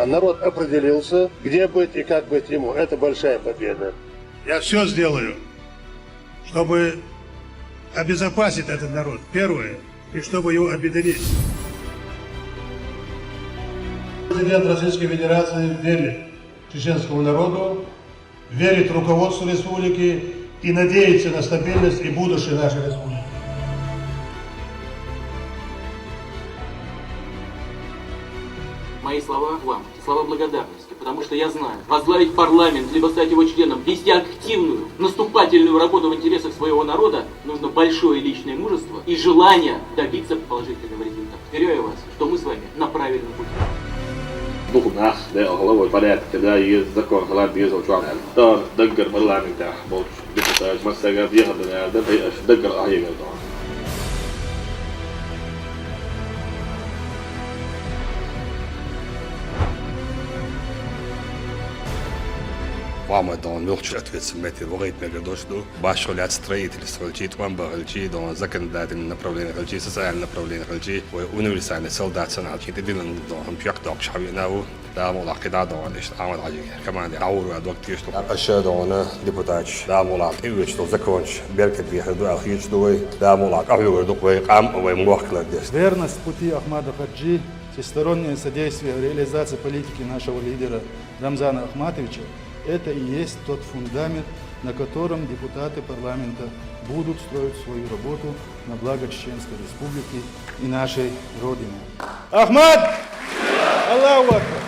А народ определился, где быть и как быть ему. Это большая победа. Я все сделаю, чтобы обезопасить этот народ, первое, и чтобы его объединить. Президент Российской Федерации верит чеченскому народу, верит руководству республики и надеется на стабильность и будущее нашей республики. Мои слова вам, слова благодарности, потому что я знаю, возглавить парламент, либо стать его членом, вести активную, наступательную работу в интересах своего народа, нужно большое личное мужество и желание добиться положительного результата. Уверяю вас, что мы с вами на правильном пути. Bukunah de ahol padet kada yiz zakon halat yiz uçan tar daggar barlamin ta bot deputaj masaga diyadan da daggar ahiga da Рамадан вёрч ответственности вогайт мегадошду башхолят строительство читван багалчи до законодательное направление галчи социальное направление галчи универсальный солдат санал читидин до хампяк док шавинау да мола кида до лиш амал аji команде ауру адвокти что ашадона депутат да мола ивич что законч беркет бихаду ахич дой да мола ахлур доквей кам овей мохкладес. Верность пути Ахмада Хаджи, всестороннее содействие в реализации политики нашего лидера Рамзана Ахматовича – это и есть тот фундамент, на котором депутаты парламента будут строить свою работу на благо Чеченской Республики и нашей Родины. Ахмад! Аллаху Акбар!